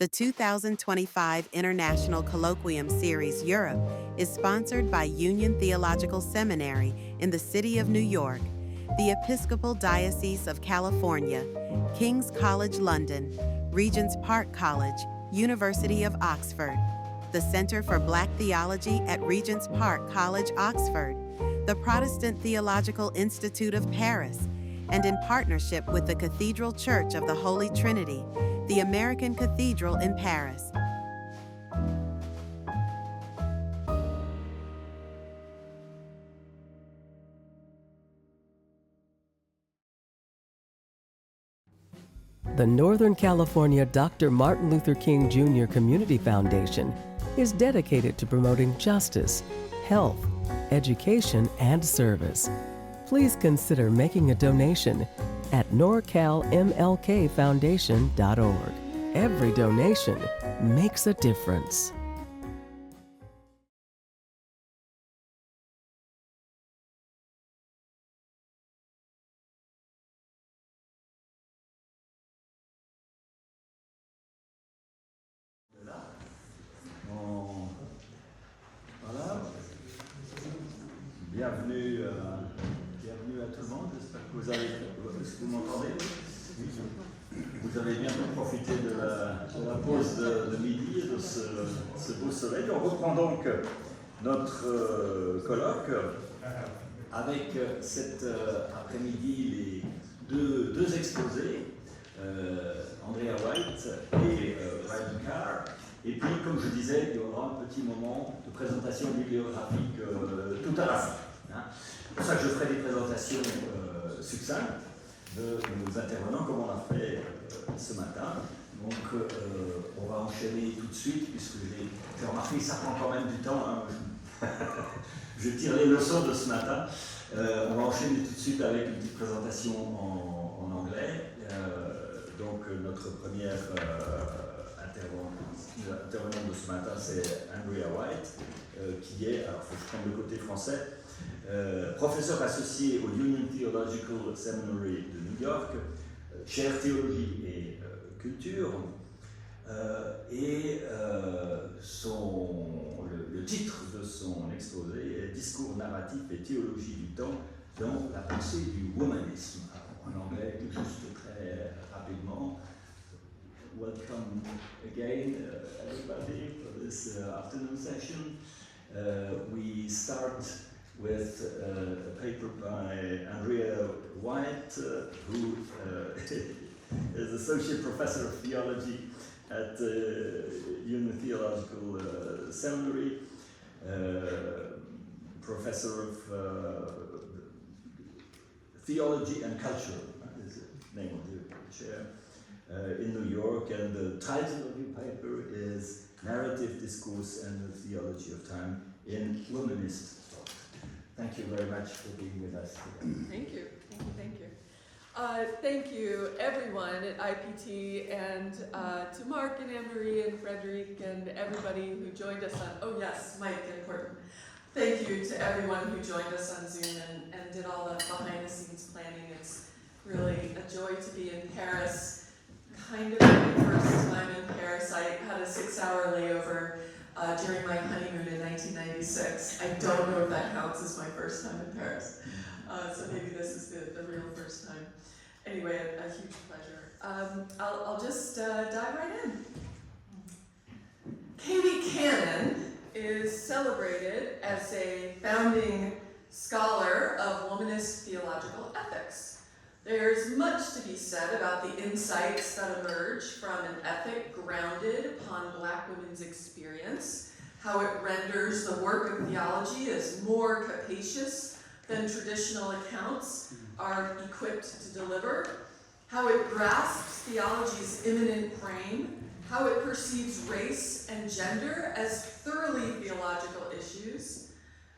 The 2025 International Colloquium Series Europe is sponsored by Union Theological Seminary in the City of New York, the Episcopal Diocese of California, King's College London, Regent's Park College, University of Oxford, the Center for Black Theology at Regent's Park College, Oxford, the Protestant Theological Institute of Paris, and in partnership with the Cathedral Church of the Holy Trinity, the American Cathedral in Paris. The Northern California Dr. Martin Luther King Jr. Community Foundation is dedicated to promoting justice, health, education, and service. Please consider making a donation at NorcalMLKFoundation.org. Every donation makes a difference. Voilà. Bienvenue à tout le monde. J'espère que vous m'entendez. Vous avez bien profité de la pause de midi et de ce beau soleil. On reprend donc notre colloque avec cet après-midi les deux exposés, Andrea White et Paul Ricœur. Et puis, comme je disais, il y aura un petit moment de présentation bibliographique tout à la fin. C'est pour ça que je ferai des présentations succinctes de nos intervenants, comme on l'a fait ce matin. Donc, on va enchaîner tout de suite, puisque j'ai remarqué que ça prend quand même du temps. Hein. Je tire les leçons de ce matin. On va enchaîner tout de suite avec une petite présentation en anglais. Donc, notre première intervenant de ce matin, c'est Andrea White, qui est, alors il faut que je prenne le côté français, professeur associé au Union Theological Seminary de New York, chaire théologie et culture, et le titre de son exposé est Discours narratif et théologie du temps dans la pensée du womanisme. Alors, en anglais, juste très rapidement. Welcome again, everybody, for this afternoon session. We start with a paper by Andrea White, who is Associate Professor of Theology at the Union Theological Seminary, Professor of Theology and Culture, is the name of the chair. In New York, and the title of your paper is Narrative Discourse and the Theology of Time in Womanist Thought. Thank you very much for being with us today. Thank you. Thank you, everyone at IPT, and to Mark and Anne-Marie and Frederic and everybody who joined us on, oh yes, Mike, important. Thank you to everyone who joined us on Zoom and did all the behind-the-scenes planning. It's really a joy to be in Paris. Kind of my first time in Paris. I had a 6-hour layover during my honeymoon in 1996. I don't know if that counts as my first time in Paris. So maybe this is the real first time. Anyway, a huge pleasure. I'll just dive right in. K.B. Cannon is celebrated as a founding scholar of womanist theological ethics. There's much to be said about the insights that emerge from an ethic grounded upon Black women's experience, how it renders the work of theology as more capacious than traditional accounts are equipped to deliver, how it grasps theology's immanent frame, how it perceives race and gender as thoroughly theological issues,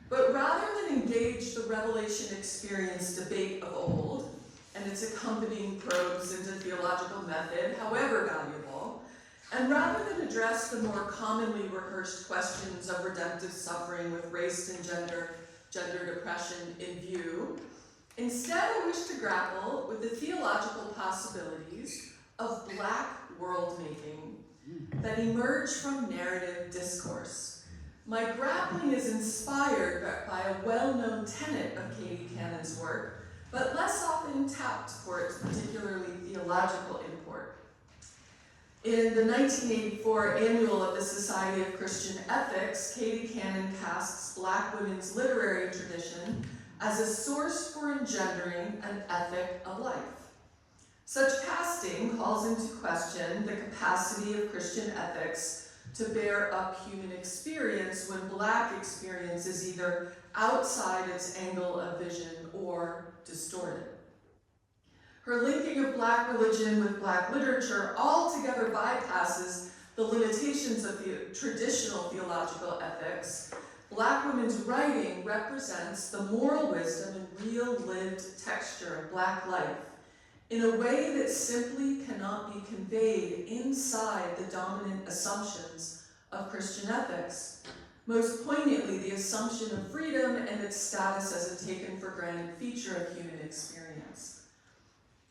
but rather than engage the revelation experience debate of old, and its accompanying probes into theological method, however valuable, and rather than address the more commonly rehearsed questions of redemptive suffering with race and gender depression in view, instead I wish to grapple with the theological possibilities of Black world-making that emerge from narrative discourse. My grappling is inspired by a well-known tenet of Katie Cannon's work, but less often tapped for its particularly theological import. In the 1984 annual of the Society of Christian Ethics, Katie Cannon casts Black women's literary tradition as a source for engendering an ethic of life. Such casting calls into question the capacity of Christian ethics to bear up human experience when Black experience is either outside its angle of vision or distorted. Her linking of Black religion with Black literature altogether bypasses the limitations of the traditional theological ethics. Black women's writing represents the moral wisdom and real lived texture of Black life in a way that simply cannot be conveyed inside the dominant assumptions of Christian ethics. Most poignantly, the assumption of freedom and its status as a taken for granted feature of human experience.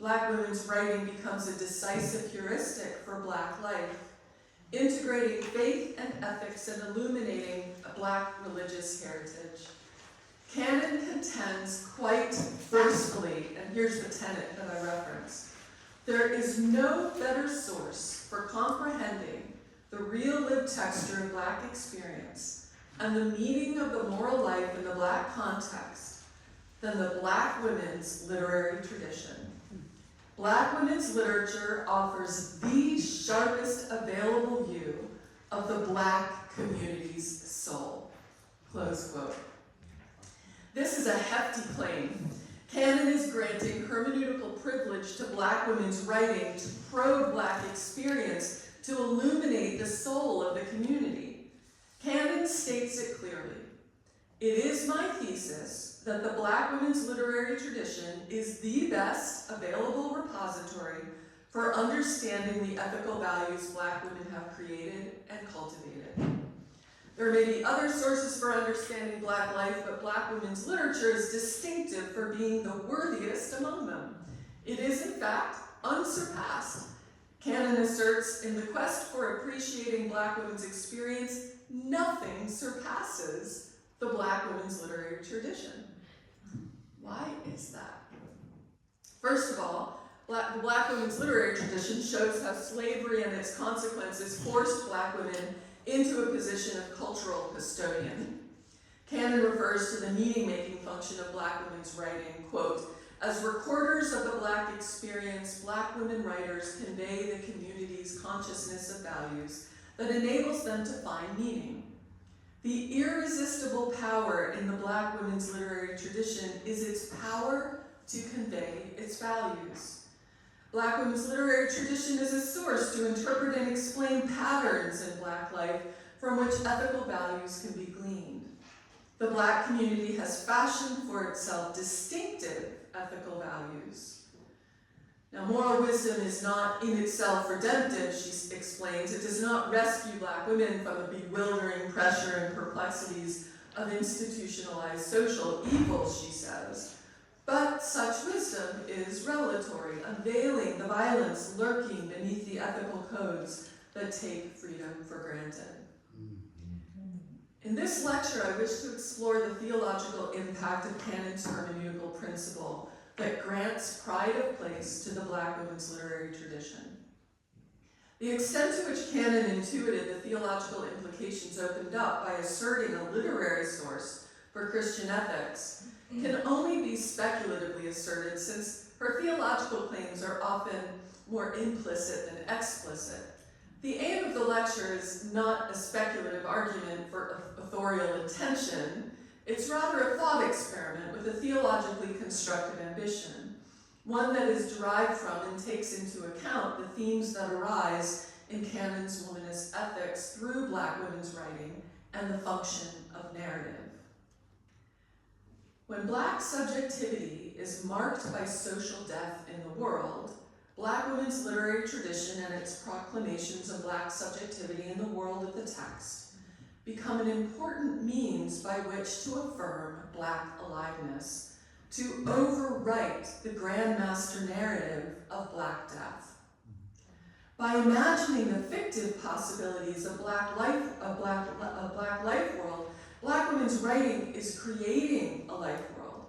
Black women's writing becomes a decisive heuristic for Black life, integrating faith and ethics and illuminating a Black religious heritage. Cannon contends quite forcefully, and here's the tenet that I referenced, there is no better source for comprehending the real lived texture of Black experience and the meaning of the moral life in the Black context than the Black women's literary tradition. Black women's literature offers the sharpest available view of the Black community's soul. Close quote. This is a hefty claim. Cannon is granting hermeneutical privilege to Black women's writing to probe Black experience, to illuminate the soul of the community. Cannon states it clearly. It is my thesis that the Black women's literary tradition is the best available repository for understanding the ethical values Black women have created and cultivated. There may be other sources for understanding Black life, but Black women's literature is distinctive for being the worthiest among them. It is, in fact, unsurpassed. Cannon asserts, in the quest for appreciating Black women's experience, nothing surpasses the Black women's literary tradition. Why is that? First of all, the Black women's literary tradition shows how slavery and its consequences forced Black women into a position of cultural custodian. Cannon refers to the meaning-making function of Black women's writing, quote, as recorders of the Black experience, Black women writers convey the community's consciousness of values that enables them to find meaning. The irresistible power in the Black women's literary tradition is its power to convey its values. Black women's literary tradition is a source to interpret and explain patterns in Black life from which ethical values can be gleaned. The Black community has fashioned for itself distinctive ethical values. Now, moral wisdom is not in itself redemptive, she explains. It does not rescue Black women from the bewildering pressure and perplexities of institutionalized social evils, she says. But such wisdom is revelatory, unveiling the violence lurking beneath the ethical codes that take freedom for granted. In this lecture, I wish to explore the theological impact of Cannon's hermeneutical principle that grants pride of place to the Black women's literary tradition. The extent to which Cannon intuited the theological implications opened up by asserting a literary source for Christian ethics can only be speculatively asserted, since her theological claims are often more implicit than explicit. The aim of the lecture is not a speculative argument for authorial attention. It's rather a thought experiment with a theologically constructive ambition, one that is derived from and takes into account the themes that arise in Cannon's womanist ethics through Black women's writing and the function of narrative. When Black subjectivity is marked by social death in the world, Black women's literary tradition and its proclamations of Black subjectivity in the world of the text become an important means by which to affirm Black aliveness, to overwrite the Grand Master narrative of Black death. By imagining the fictive possibilities of black life world, Black women's writing is creating a life world.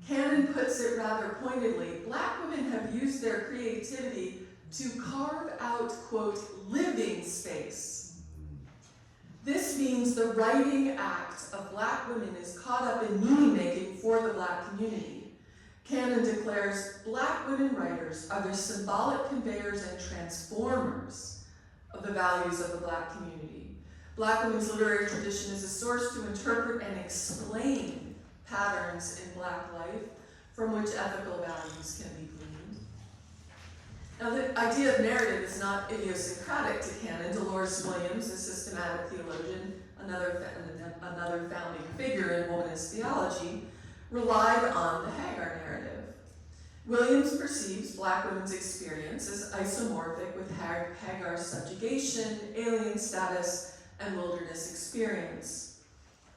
Cannon puts it rather pointedly, Black women have used their creativity to carve out, quote, living space. This means the writing act of Black women is caught up in meaning-making for the Black community. Cannon declares Black women writers are the symbolic conveyors and transformers of the values of the Black community. Black women's literary tradition is a source to interpret and explain patterns in Black life from which ethical values can be gleaned. Now, the idea of narrative is not idiosyncratic to Cannon. Dolores Williams, a systematic theologian, another founding figure in womanist theology, relied on the Hagar narrative. Williams perceives Black women's experience as isomorphic with Hagar's subjugation, alien status, and wilderness experience.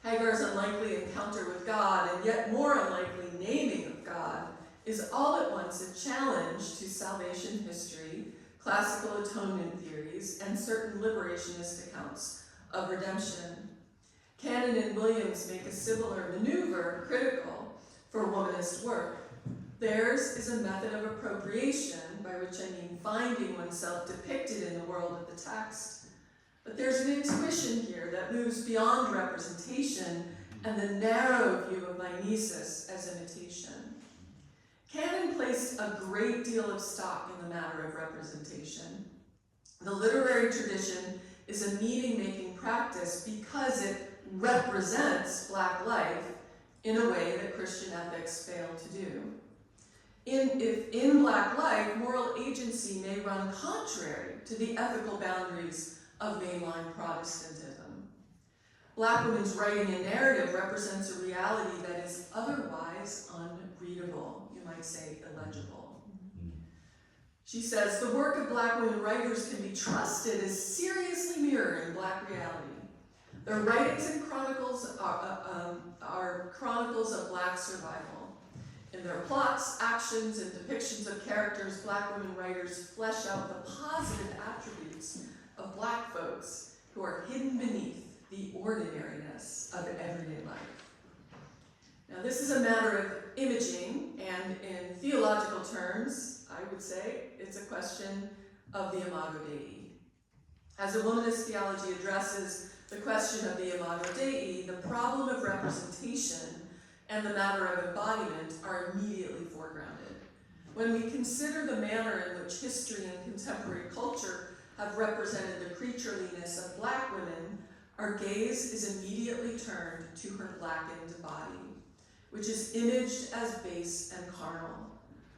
Hagar's unlikely encounter with God, and yet more unlikely naming of God, is all at once a challenge to salvation history, classical atonement theories, and certain liberationist accounts of redemption. Cannon and Williams make a similar maneuver critical for womanist work. Theirs is a method of appropriation, by which I mean finding oneself depicted in the world of the text. But there's an intuition here that moves beyond representation and the narrow view of mimesis as imitation. Cannon placed a great deal of stock in the matter of representation. The literary tradition is a meaning-making practice because it represents Black life in a way that Christian ethics fail to do. If in Black life, moral agency may run contrary to the ethical boundaries of mainline Protestantism. Black women's writing and narrative represents a reality that is otherwise unreadable, you might say illegible. She says, the work of Black women writers can be trusted as seriously mirroring Black reality. Their writings and chronicles are chronicles of Black survival. In their plots, actions, and depictions of characters, Black women writers flesh out the positive attributes of Black folks who are hidden beneath the ordinariness of everyday life. Now, this is a matter of imaging, and in theological terms, I would say it's a question of the imago Dei. As a womanist theology addresses the question of the imago Dei, the problem of representation and the matter of embodiment are immediately foregrounded. When we consider the manner in which history and contemporary culture have represented the creatureliness of Black women, our gaze is immediately turned to her blackened body, which is imaged as base and carnal.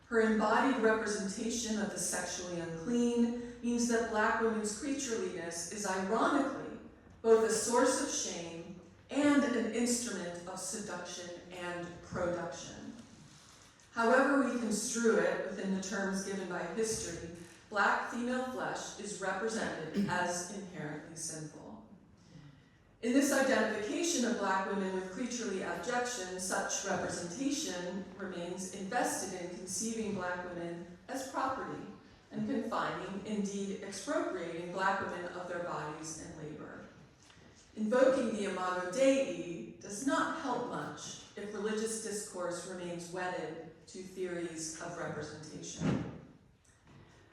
Her embodied representation of the sexually unclean means that Black women's creatureliness is ironically both a source of shame and an instrument of seduction and production. However we construe it within the terms given by history, Black female flesh is represented as inherently sinful. In this identification of Black women with creaturely abjection, such representation remains invested in conceiving Black women as property and confining, indeed expropriating Black women of their bodies and labor. Invoking the imago Dei does not help much if religious discourse remains wedded to theories of representation.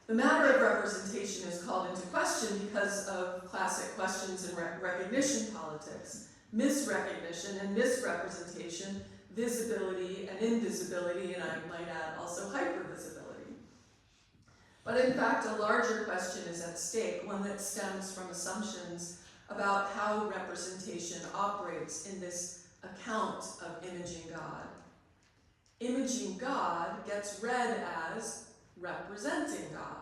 The matter of representation is called into question because of classic questions in recognition politics, misrecognition and misrepresentation, visibility and invisibility, and I might add also hypervisibility. But in fact, a larger question is at stake, one that stems from assumptions about how representation operates in this account of imaging God. Imaging God gets read as representing God.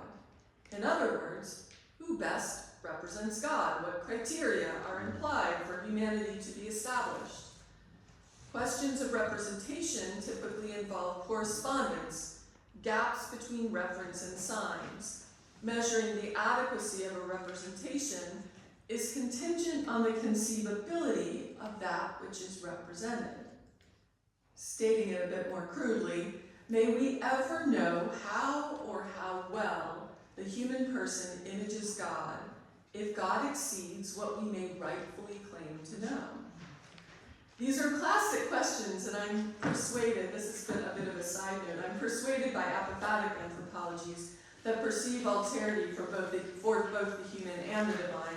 In other words, who best represents God? What criteria are implied for humanity to be established? Questions of representation typically involve correspondence, gaps between reference and signs. Measuring the adequacy of a representation is contingent on the conceivability of that which is represented. Stating it a bit more crudely, may we ever know how or how well the human person images God if God exceeds what we may rightfully claim to know? These are classic questions, and I'm persuaded, this has been a bit of a side note, I'm persuaded by apophatic anthropologies that perceive alterity for both the human and the divine.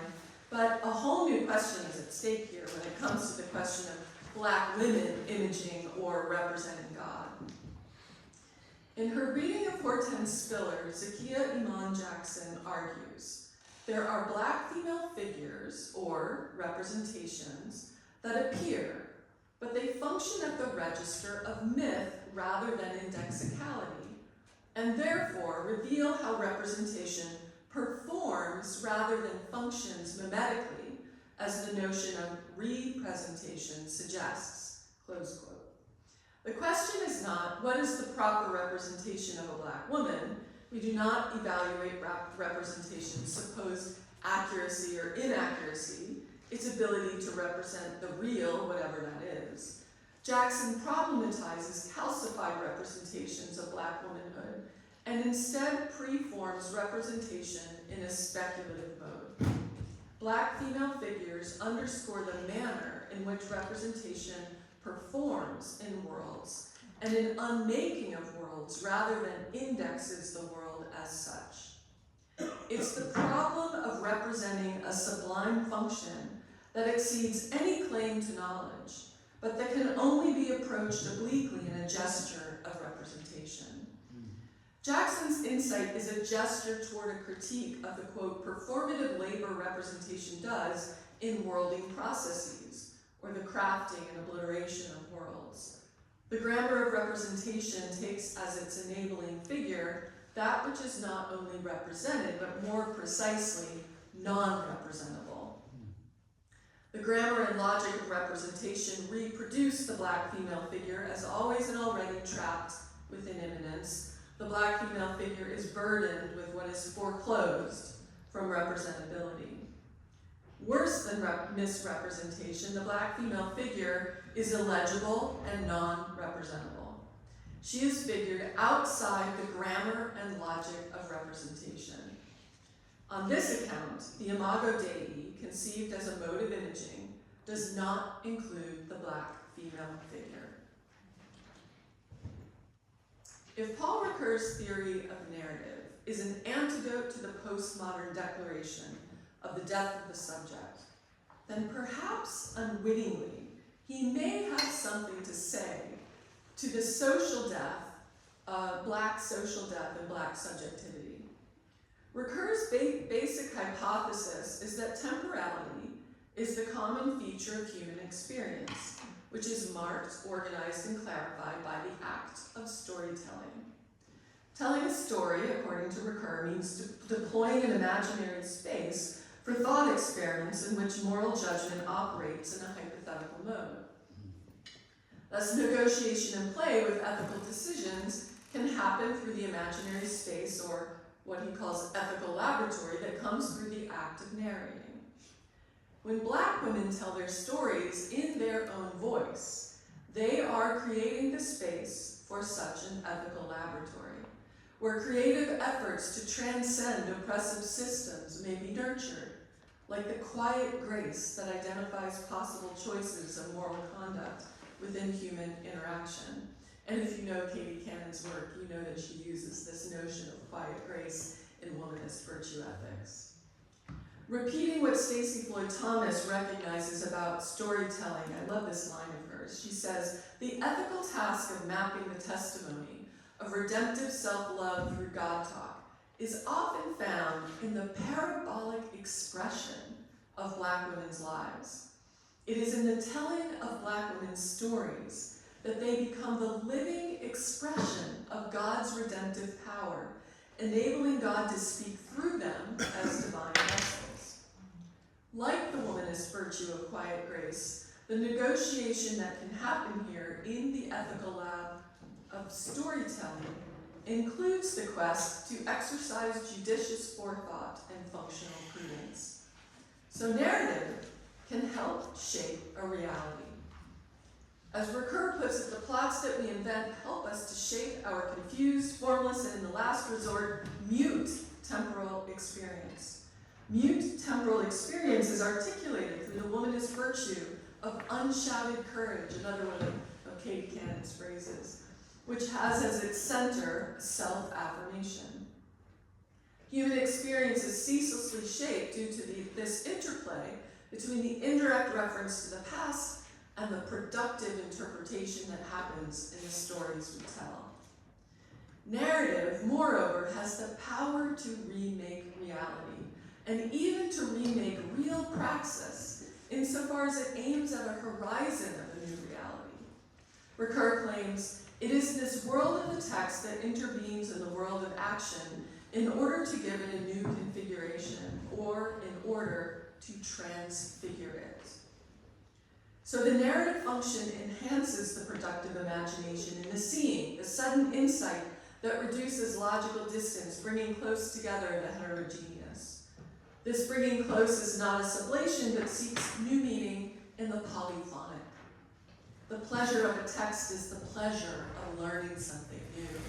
But a whole new question is at stake here when it comes to the question of Black women imaging or representing God. In her reading of Hortense Spiller, Zakiya Iman Jackson argues, there are Black female figures, or representations, that appear, but they function at the register of myth rather than indexicality, and therefore reveal how representation performs rather than functions mimetically, as the notion of representation suggests, close quote. The question is not, what is the proper representation of a Black woman? We do not evaluate representation's supposed accuracy or inaccuracy, its ability to represent the real, whatever that is. Jackson problematizes calcified representations of Black womanhood and instead preforms representation in a speculative mode. Black female figures underscore the manner in which representation performs in worlds, and an unmaking of worlds rather than indexes the world as such. It's the problem of representing a sublime function that exceeds any claim to knowledge, but that can only be approached obliquely in a gesture of representation. Jackson's insight is a gesture toward a critique of the, quote, performative labor representation does in worlding processes, or the crafting and obliteration of worlds. The grammar of representation takes as its enabling figure that which is not only represented, but more precisely, non-representable. The grammar and logic of representation reproduce the Black female figure as always and already trapped within immanence. The Black female figure is burdened with what is foreclosed from representability. Worse than misrepresentation, the Black female figure is illegible and non-representable. She is figured outside the grammar and logic of representation. On this account, the imago Dei, conceived as a mode of imaging, does not include the Black female figure. If Paul Ricœur's theory of narrative is an antidote to the postmodern declaration of the death of the subject, then perhaps unwittingly he may have something to say to the social death, Black social death and Black subjectivity. Ricœur's basic hypothesis is that temporality is the common feature of human experience, which is marked, organized, and clarified by the act of storytelling. Telling a story, according to Ricœur, means deploying an imaginary space for thought experiments in which moral judgment operates in a hypothetical mode. Thus, negotiation and play with ethical decisions can happen through the imaginary space, or what he calls ethical laboratory, that comes through the act of narrating. When Black women tell their stories in their own voice, they are creating the space for such an ethical laboratory, where creative efforts to transcend oppressive systems may be nurtured, like the quiet grace that identifies possible choices of moral conduct within human interaction. And if you know Katie Cannon's work, you know that she uses this notion of quiet grace in womanist virtue ethics. Repeating what Stacey Floyd Thomas recognizes about storytelling, I love this line of hers. She says, the ethical task of mapping the testimony of redemptive self-love through God talk is often found in the parabolic expression of Black women's lives. It is in the telling of Black women's stories that they become the living expression of God's redemptive power, enabling God to speak through them as divine vessels. Like the womanist virtue of quiet grace, the negotiation that can happen here in the ethical lab of storytelling includes the quest to exercise judicious forethought and functional prudence. So narrative can help shape a reality. As Ricœur puts it, the plots that we invent help us to shape our confused, formless, and in the last resort, mute temporal experience. Mute temporal experience is articulated through the womanist virtue of unshouted courage, another one of Katie Cannon's phrases, which has as its center self-affirmation. Human experience is ceaselessly shaped due to this interplay between the indirect reference to the past and the productive interpretation that happens in the stories we tell. Narrative, moreover, has the power to remake reality, and even to remake real praxis, insofar as it aims at a horizon of a new reality. Ricœur claims, it is this world of the text that intervenes in the world of action in order to give it a new configuration, or in order to transfigure it. So the narrative function enhances the productive imagination in the seeing, the sudden insight that reduces logical distance, bringing close together the heterogeneous. This bringing close is not a sublation, but seeks new meaning in the polyphonic. The pleasure of a text is the pleasure of learning something new.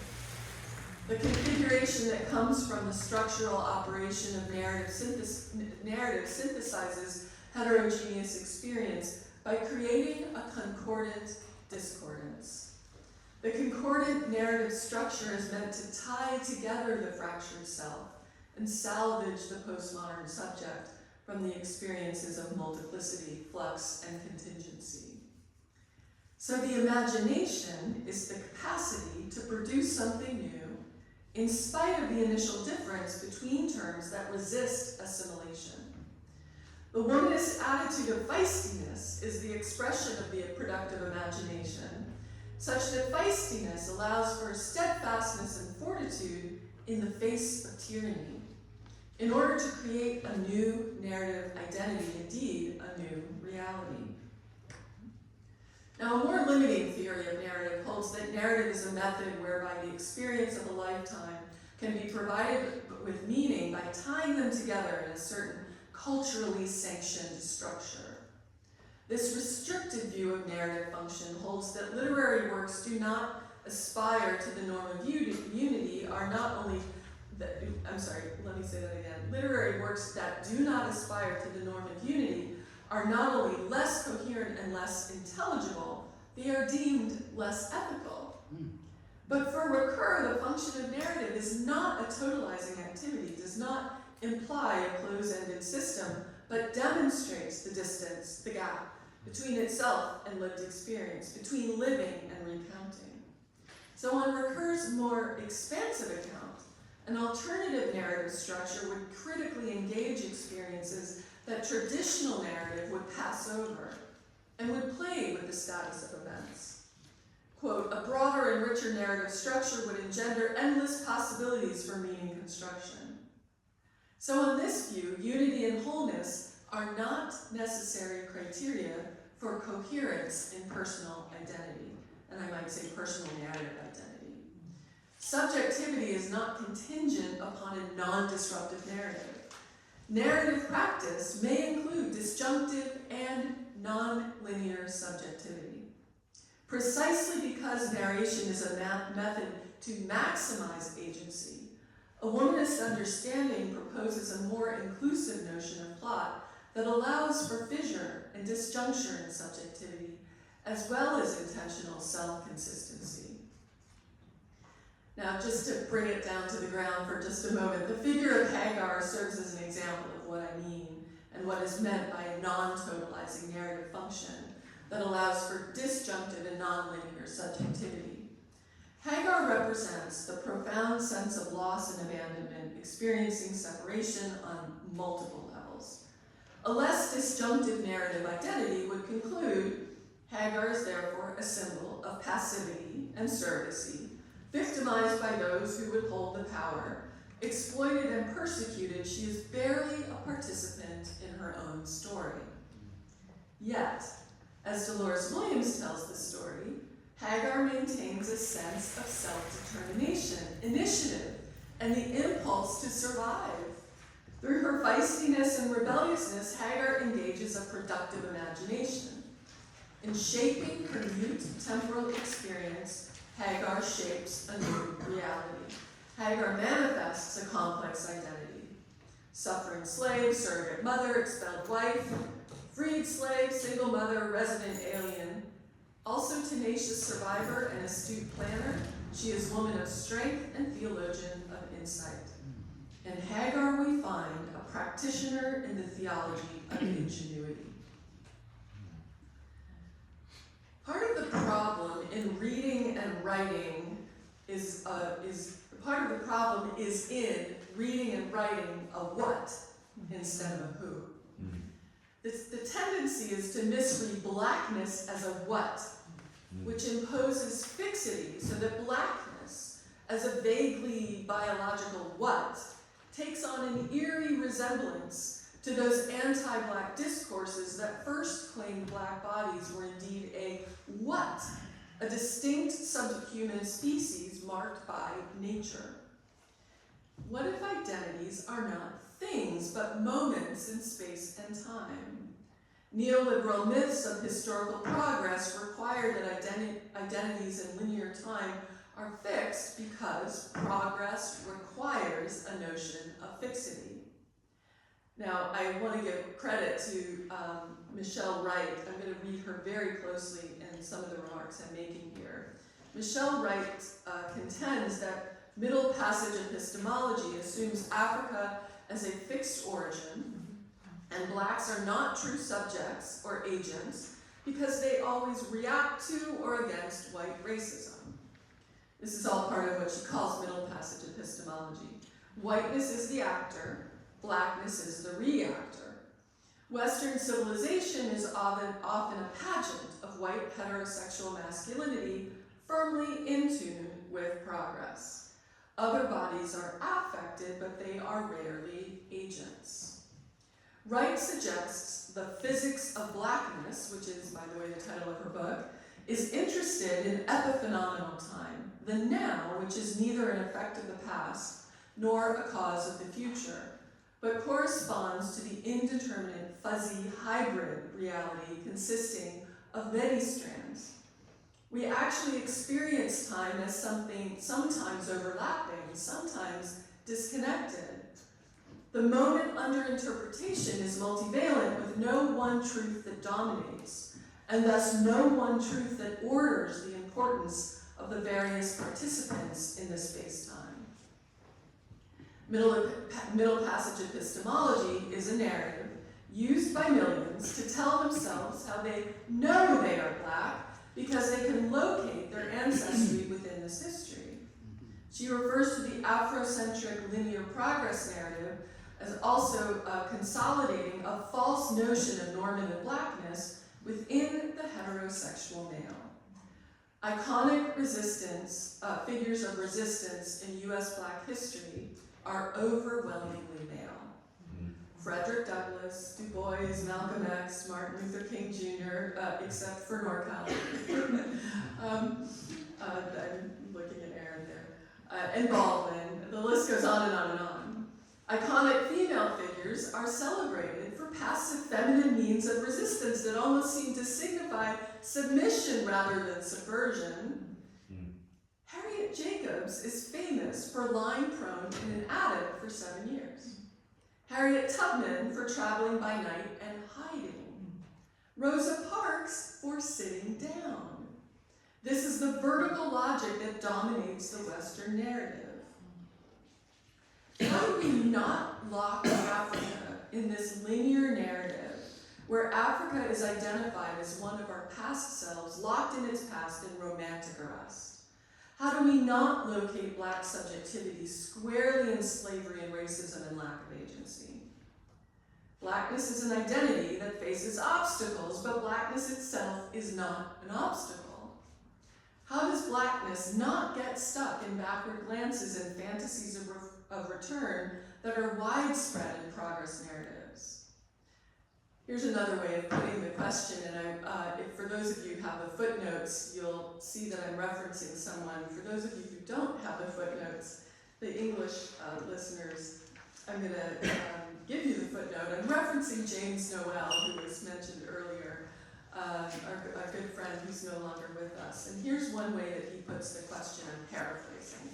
The configuration that comes from the structural operation of narrative synthesizes heterogeneous experience by creating a concordant discordance. The concordant narrative structure is meant to tie together the fractured self and salvage the postmodern subject from the experiences of multiplicity, flux, and contingency. So the imagination is the capacity to produce something new in spite of the initial difference between terms that resist assimilation. The womanist attitude of feistiness is the expression of the productive imagination, such that feistiness allows for steadfastness and fortitude in the face of tyranny, in order to create a new narrative identity, indeed, a new reality. Now, a more limiting theory of narrative holds that narrative is a method whereby the experience of a lifetime can be provided with meaning by tying them together in a certain culturally sanctioned structure. This restricted view of narrative function holds that literary works do not aspire to the norm of unity are not only, literary works that do not aspire to the norm of unity are not only less coherent and less intelligible, they are deemed less ethical. But for Ricœur, the function of narrative is not a totalizing activity, does not imply a close-ended system, but demonstrates the distance, the gap, between itself and lived experience, between living and recounting. So on Ricœur's more expansive account, an alternative narrative structure would critically engage experiences that traditional narrative would pass over and would play with the status of events. Quote, a broader and richer narrative structure would engender endless possibilities for meaning construction. So on this view, unity and wholeness are not necessary criteria for coherence in personal identity, and I might say personal narrative identity. Subjectivity is not contingent upon a non-disruptive narrative. Narrative practice may include disjunctive and non-linear subjectivity. Precisely because narration is a method to maximize agency, a womanist understanding proposes a more inclusive notion of plot that allows for fissure and disjuncture in subjectivity, as well as intentional self-consistency. Now, just to bring it down to the ground for just a moment, the figure of Hagar serves as an example of what I mean and what is meant by a non-totalizing narrative function that allows for disjunctive and non-linear subjectivity. Hagar represents the profound sense of loss and abandonment, experiencing separation on multiple levels. A less disjunctive narrative identity would conclude Hagar is therefore a symbol of passivity and surrogacy, victimized by those who would hold the power. Exploited and persecuted, she is barely a participant in her own story. Yet, as Dolores Williams tells the story, Hagar maintains a sense of self-determination, initiative, and the impulse to survive. Through her feistiness and rebelliousness, Hagar engages a productive imagination. In shaping her mute temporal experience, Hagar shapes a new reality. Hagar manifests a complex identity, Suffering slave, surrogate mother, expelled wife, freed slave, single mother, resident alien. Also tenacious survivor and astute planner, she is woman of strength and theologian of insight. In Hagar we find a practitioner in the theology of ingenuity. Part of the problem in reading and writing is in reading and writing a what instead of a who. The tendency is to misread blackness as a what, which imposes fixity, so that blackness, as a vaguely biological what, takes on an eerie resemblance to those anti-black discourses that first claimed black bodies were indeed a what, a distinct subhuman species marked by nature. What if identities are not things, but moments in space and time? Neoliberal myths of historical progress require that identities in linear time are fixed because progress requires a notion of fixity. Now, I want to give credit to Michelle Wright. I'm going to read her very closely in some of the remarks I'm making here. Michelle Wright contends that middle passage epistemology assumes Africa as a fixed origin, and blacks are not true subjects or agents because they always react to or against white racism. This is all part of what she calls middle passage epistemology. Whiteness is the actor, blackness is the reactor. Western civilization is often a pageant of white heterosexual masculinity firmly in tune with progress. Other bodies are affected, but they are rarely agents. Wright suggests the physics of blackness, which is, by the way, the title of her book, is interested in epiphenomenal time, the now, which is neither an effect of the past nor a cause of the future, but corresponds to the indeterminate, fuzzy, hybrid reality consisting of many strands. We actually experience time as something sometimes overlapping, sometimes disconnected. The moment under interpretation is multivalent, with no one truth that dominates, and thus no one truth that orders the importance of the various participants in the space-time. Middle passage epistemology is a narrative used by millions to tell themselves how they know they are black because they can locate their ancestry within this history. She refers to the Afrocentric linear progress narrative as also consolidating a false notion of normative blackness within the heterosexual male. Iconic figures of resistance in US Black history are overwhelmingly male. Frederick Douglass, Du Bois, Malcolm X, Martin Luther King Jr., except for NorCal. I'm looking at Aaron there. And Baldwin, the list goes on and on and on. Iconic female figures are celebrated for passive feminine means of resistance that almost seem to signify submission rather than subversion. Harriet Jacobs is famous for lying prone in an attic for 7 years. Harriet Tubman for traveling by night and hiding. Rosa Parks for sitting down. This is the vertical logic that dominates the Western narrative. How do we not lock Africa in this linear narrative where Africa is identified as one of our past selves, locked in its past in romantic arrest? How do we not locate Black subjectivity squarely in slavery and racism and lack of agency? Blackness is an identity that faces obstacles, but blackness itself is not an obstacle. How does blackness not get stuck in backward glances and fantasies of return that are widespread in progress narratives? Here's another way of putting the question, and if for those of you who have the footnotes, you'll see that I'm referencing someone. For those of you who don't have the footnotes, the English listeners, I'm going to give you the footnote. I'm referencing James Noel, who was mentioned earlier, our good friend who's no longer with us. And here's one way that he puts the question, I'm paraphrasing.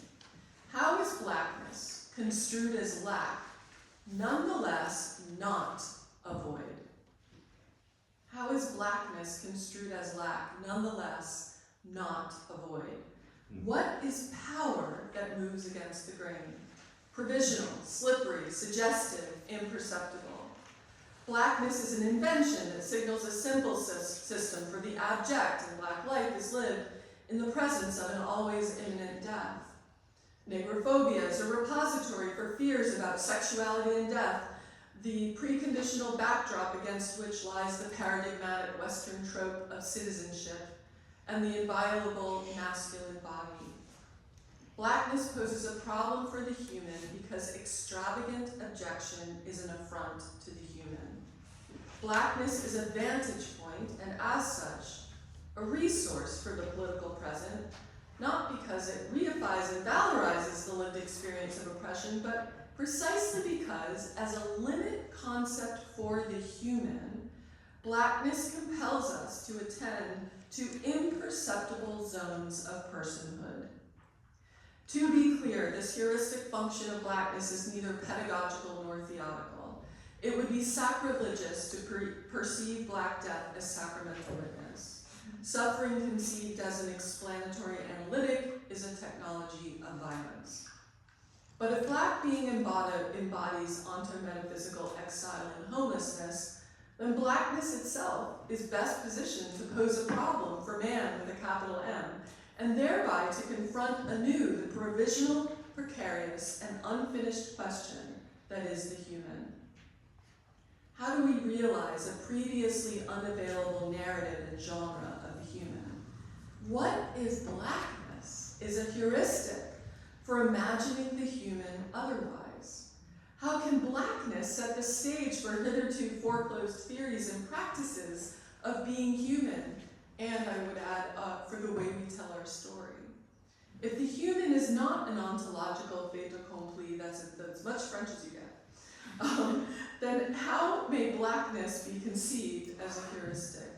How is blackness construed as lack nonetheless not avoid. How is blackness construed as lack, nonetheless not avoid? What is power that moves against the grain? Provisional, slippery, suggestive, imperceptible. Blackness is an invention that signals a simple system for the abject, and black life is lived in the presence of an always imminent death. Negrophobia is a repository for fears about sexuality and death, the preconditional backdrop against which lies the paradigmatic Western trope of citizenship and the inviolable masculine body. Blackness poses a problem for the human because extravagant objection is an affront to the human. Blackness is a vantage point and, as such, a resource for the political present, not because it reifies and valorizes the lived experience of oppression, but precisely because, as a limit concept for the human, blackness compels us to attend to imperceptible zones of personhood. To be clear, this heuristic function of blackness is neither pedagogical nor theological. It would be sacrilegious to perceive black death as sacramental witness. Suffering conceived as an explanatory analytic is a technology of violence. But if black being embodies ontometaphysical exile and homelessness, then blackness itself is best positioned to pose a problem for man with a capital M, and thereby to confront anew the provisional, precarious, and unfinished question that is the human. How do we realize a previously unavailable narrative and genre of the human? What if blackness is a heuristic for imagining the human otherwise? How can blackness set the stage for hitherto foreclosed theories and practices of being human, and I would add, for the way we tell our story? If the human is not an ontological fait accompli, that's as much French as you get, then how may blackness be conceived as a heuristic?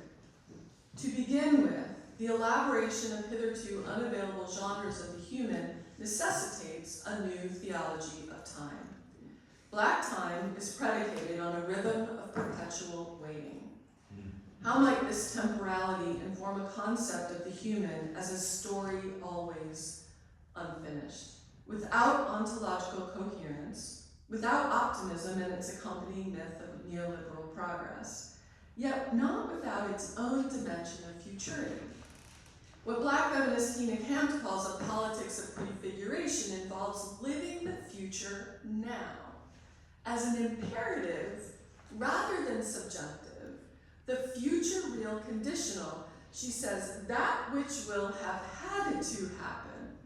To begin with, the elaboration of hitherto unavailable genres of the human necessitates a new theology of time. Black time is predicated on a rhythm of perpetual waiting. How might this temporality inform a concept of the human as a story always unfinished, without ontological coherence, without optimism and its accompanying myth of neoliberal progress, yet not without its own dimension of futurity? What Black feminist Tina Campt calls a politics of prefiguration involves living the future now as an imperative rather than subjunctive, the future real conditional. She says, that which will have had to happen.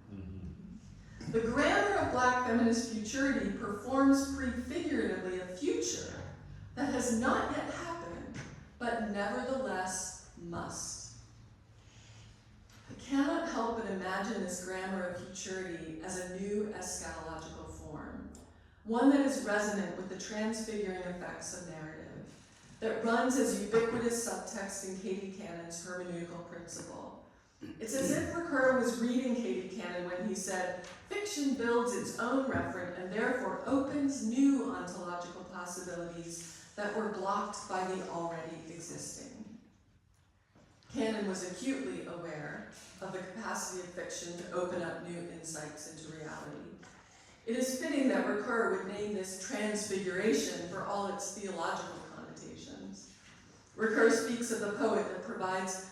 The grammar of Black feminist futurity performs prefiguratively a future that has not yet happened, but nevertheless must. I cannot help but imagine this grammar of futurity as a new eschatological form, one that is resonant with the transfiguring effects of narrative, that runs as ubiquitous subtext in Katie Cannon's hermeneutical principle. It's as if Ricœur was reading Katie Cannon when he said, fiction builds its own referent and therefore opens new ontological possibilities that were blocked by the already existing. Cannon was acutely aware of the capacity of fiction to open up new insights into reality. It is fitting that Ricœur would name this transfiguration for all its theological connotations. Ricœur speaks of the poet that provides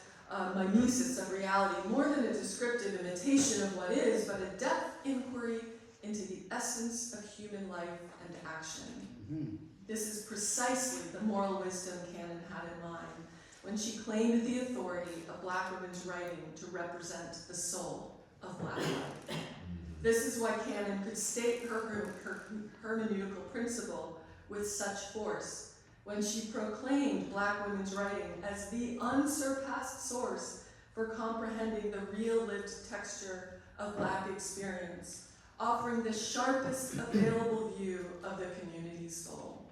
mimesis of reality, more than a descriptive imitation of what is, but a depth inquiry into the essence of human life and action. Mm-hmm. This is precisely the moral wisdom Cannon had in mind when she claimed the authority of Black women's writing to represent the soul of Black life. This is why Cannon could state her hermeneutical principle with such force when she proclaimed Black women's writing as the unsurpassed source for comprehending the real lived texture of Black experience, offering the sharpest available view of the community's soul.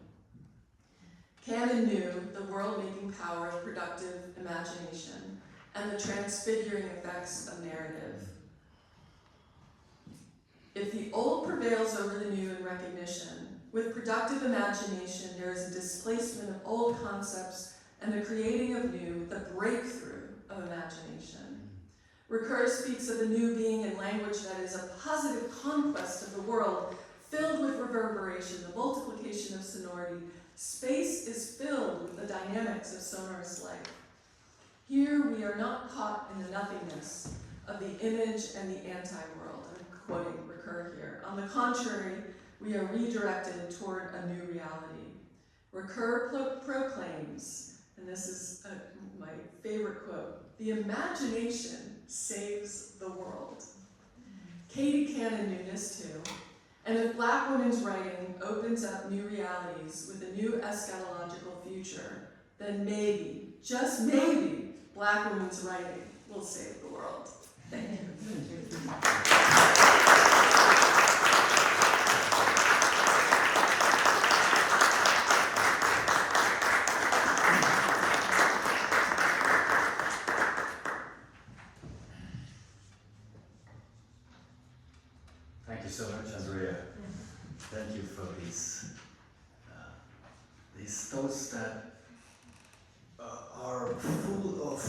Cannon knew the world-making power of productive imagination and the transfiguring effects of narrative. If the old prevails over the new in recognition, With productive imagination, there is a displacement of old concepts and the creating of new, the breakthrough of imagination. Ricœur speaks of the new being in language that is a positive conquest of the world, filled with reverberation, the multiplication of sonority. Space is filled with the dynamics of sonorous life. Here we are not caught in the nothingness of the image and the anti-world. I'm quoting Ricœur here. On the contrary, we are redirected toward a new reality. Ricœur proclaims, and this is my favorite quote, "The imagination saves the world." Katie Cannon knew this too. And if Black women's writing opens up new realities with a new eschatological future, then maybe, just maybe, Black women's writing will save the world. Thank you. Thank you so much, Andrea. Thank you for these thoughts that are full of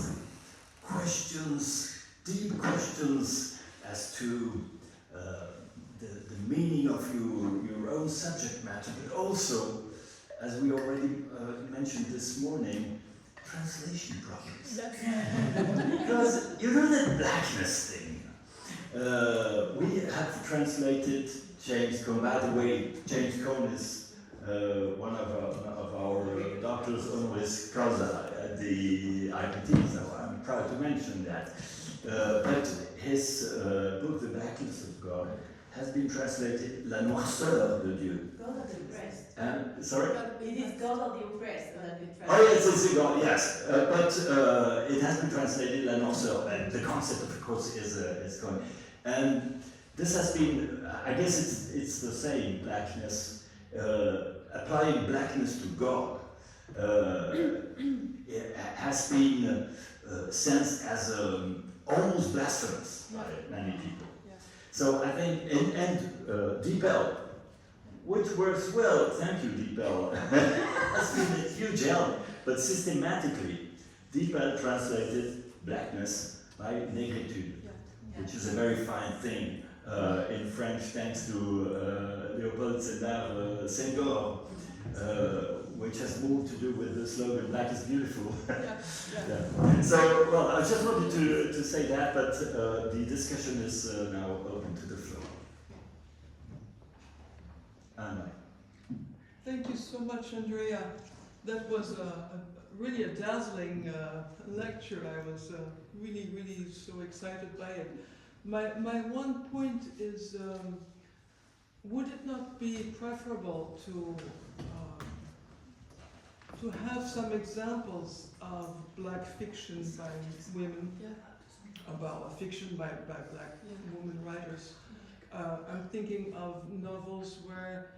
questions, deep questions as to the meaning of your own subject matter, but also, as we already mentioned this morning, translation problems. Because you know that blackness thing. We have translated James Cone. By the way, James Cone is one of our doctors honoris causa at the IPT, so I'm proud to mention that. But his book, The Blackness of God, has been translated La Noirceur de Dieu. God of the oppressed. Sorry? It is God of the oppressed that we translate. Oh yes, it's God, yes. But it has been translated La Noirceur, and the concept, of course, is gone. And this has been, I guess it's the same, blackness, applying blackness to God it has been sensed as almost blasphemous by many people. Yeah. So I think, and Deepel, which works well, thank you Deepel, has been a huge help, but systematically, Deepel translated blackness by négritude, which is a very fine thing in French, thanks to Léopold Sédar Senghor, which has more to do with the slogan "Black is beautiful." Yeah. So, well, I just wanted to say that, but the discussion is now open to the floor. Anna. Thank you so much, Andrea. That was really a dazzling lecture. I was really so excited by it. My one point is, would it not be preferable to have some examples of Black fiction by women, about fiction by Black women writers? I'm thinking of novels where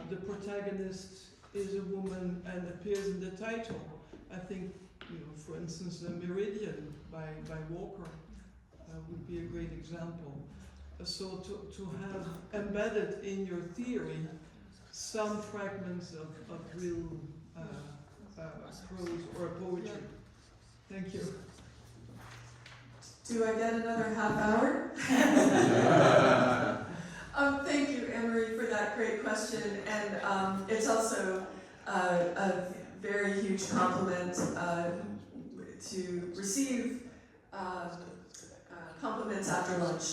the protagonist is a woman and appears in the title. I think, for instance, The Meridian by Walker would be a great example. So to have embedded in your theory some fragments of real prose or poetry. Thank you. Do I get another half hour? Thank you, Anne-Marie, for that great question. And it's also a very huge compliment to receive compliments after lunch.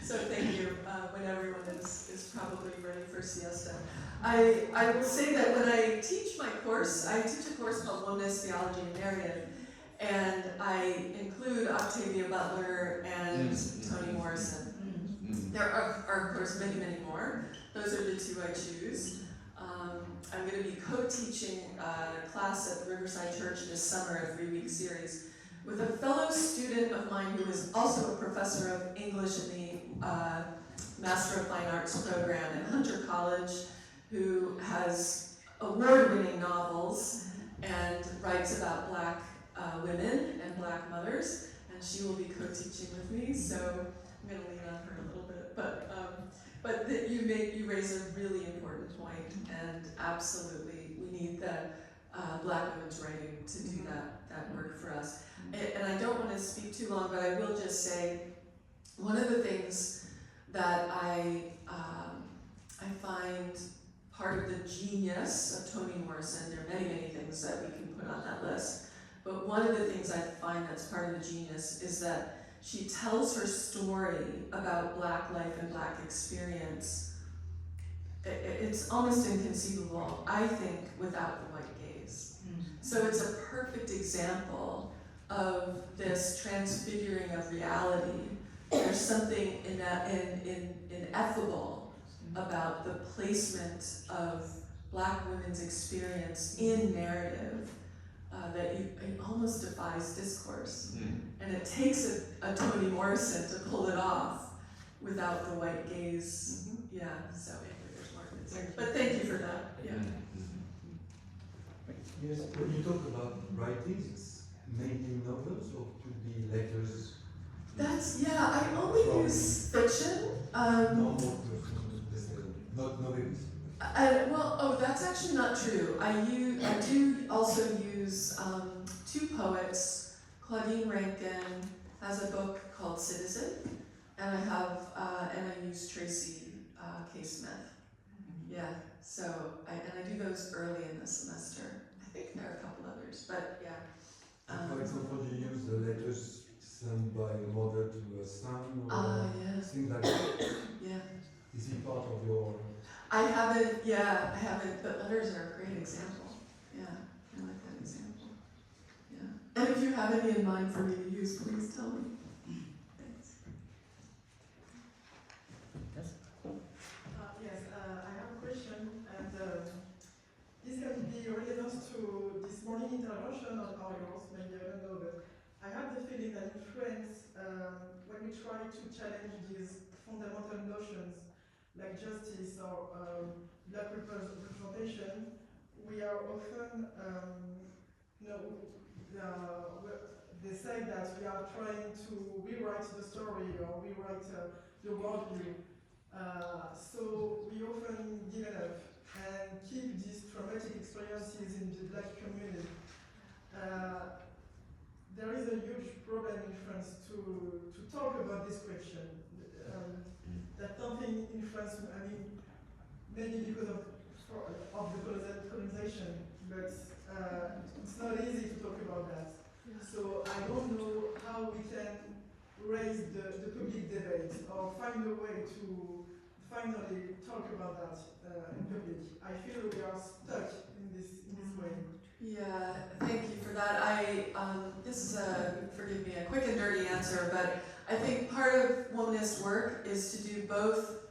So thank you, when everyone is probably ready for siesta. I will say that when I teach my course, I teach a course called Womanist Theology and Narrative, and I include Octavia Butler and Toni Morrison. There are, of course, many more. Those are the two I choose. I'm going to be co-teaching a class at Riverside Church this summer, a 3-week series, with a fellow student of mine who is also a professor of English in the Master of Fine Arts program at Hunter College, who has award-winning novels and writes about Black women and Black mothers, and she will be co-teaching with me, so I'm going to lean on her a little bit. But But you raise a really important point, and absolutely, we need the Black women's writing to do that work for us. And I don't want to speak too long, but I will just say, one of the things that I find part of the genius of Toni Morrison, there are many, many things that we can put on that list, but one of the things I find that's part of the genius is that she tells her story about Black life and Black experience. It's almost inconceivable, I think, without the white gaze. So it's a perfect example of this transfiguring of reality. There's something ineffable about the placement of Black women's experience in narrative that it almost defies discourse. And it takes a Toni Morrison to pull it off without the white gaze. Yeah, so there's more to say. But thank you for that. Yeah. Yes, when you talk about writings, it's mainly novels or could be letters? I only use fiction. Not novels. That's actually not true. I do also use two poets. Claudine Rankin has a book called Citizen, and I use Tracy K. Smith. Yeah, so I do those early in the semester. I think there are a couple others, but yeah. For example, you use the letters sent by a mother to a son or things like that. Yeah. Is it part of your? I haven't, but letters are a great example. Yeah, I like that example. Yeah. And if you have any in mind for me to use, please tell me. Thanks. Yes? Yes, I have a question, and this can be relevant to this morning intervention or yours, maybe, I don't know, but I have the feeling that in France, when we try to challenge these fundamental notions, like justice or Black representation, we are often, they say that we are trying to rewrite the story or rewrite the worldview. So we often give it up and keep these traumatic experiences in the Black community. There is a huge problem in France to talk about this question. That something in France, I mean, maybe because of the colonization, but it's not easy to talk about that. Yeah. So I don't know how we can raise the public debate or find a way to finally talk about that in public. I feel we are stuck in this way. Yeah, thank you for that. This is forgive me, a quick and dirty answer, but I think part of womanist work is to do both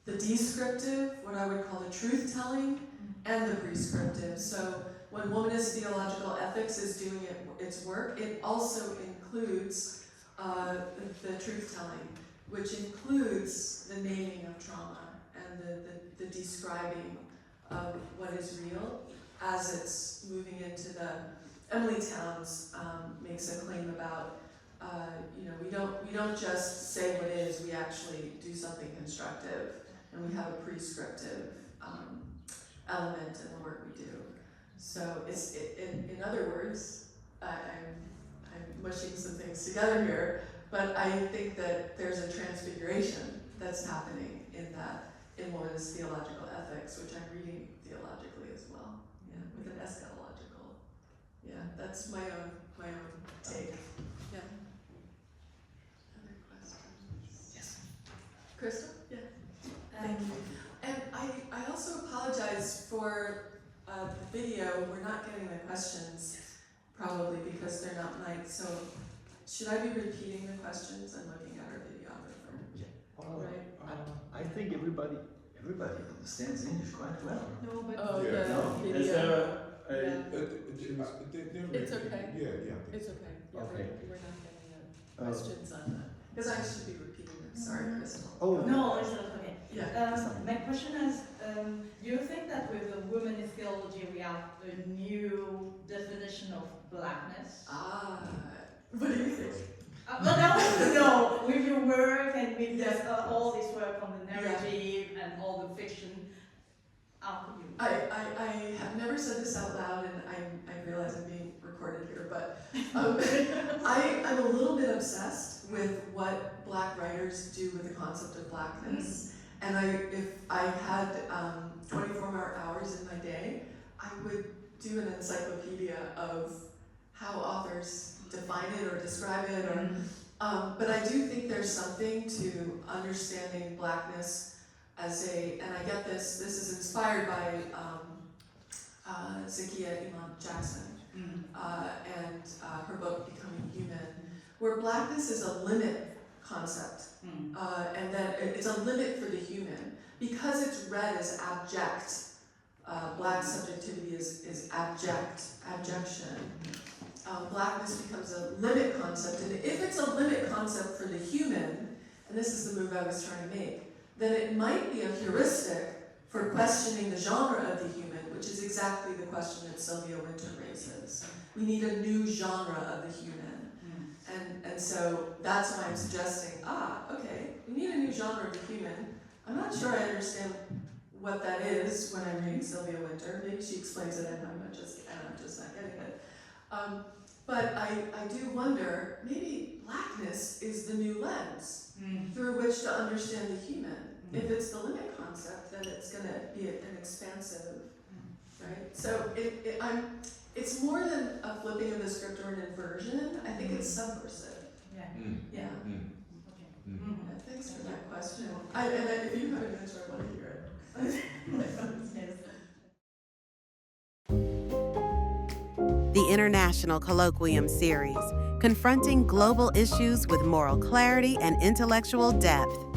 the descriptive, what I would call the truth-telling, and the prescriptive. So when womanist theological ethics is doing its work, it also includes the truth-telling, which includes the naming of trauma and the describing of what is real as it's moving into the. Emily Towns makes a claim about we don't just say what is, we actually do something constructive, and we have a prescriptive element in the work we do. So in other words, I'm mushing some things together here, but I think that there's a transfiguration that's happening in womanist theological ethics, which I'm reading theologically as well, with an eschatological. Yeah, that's my own take. Yeah. Other questions? Yes. Crystal? Yeah. Thank you. And I also apologize for the video. We're not getting the questions, probably because they're not mic'd. So should I be repeating the questions and looking at our videographer? Yeah. Right. I think everybody understands English quite well. No, but Oh, Yeah. the No. video. Is there It's okay. Yeah. It's okay. Yeah, Okay. we're not getting the questions on that. Because I should be repeating them. Sorry, Crystal. Oh, no, it's not okay. Yeah. My question is, do you think that with the womanist theology we have a new definition of blackness? What do you think? But I want to know, with your work and with all this work on the narrative and all the fiction out of you. I have never said this out loud, and I realize I'm being recorded here, but I'm a little bit obsessed with what Black writers do with the concept of Blackness. And if I had 24 hours in my day, I would do an encyclopedia of how authors define it or describe it, or but I do think there's something to understanding Blackness as and I get this is inspired by Zakiya Iman Jackson and her book Becoming Human, where Blackness is a limit concept, and that it's a limit for the human. Because it's read as abject, Black subjectivity is abjection. Blackness becomes a limit concept, and if it's a limit concept for the human, and this is the move I was trying to make, then it might be a heuristic for questioning the genre of the human, which is exactly the question that Sylvia Wynter raises. We need a new genre of the human. And so that's why I'm suggesting, okay, we need a new genre of the human. I'm not sure I understand what that is when I'm reading Sylvia Wynter. Maybe she explains it and I'm just not getting it. But I do wonder, maybe Blackness is the new lens through which to understand the human. If it's the limit concept, then it's going to be an expansive, right? So it's more than a flipping of the script or an inversion. I think it's subversive. Yeah. Yeah, thanks for that question. And if you have an answer, I want to hear it. The International Colloquium Series, confronting global issues with moral clarity and intellectual depth.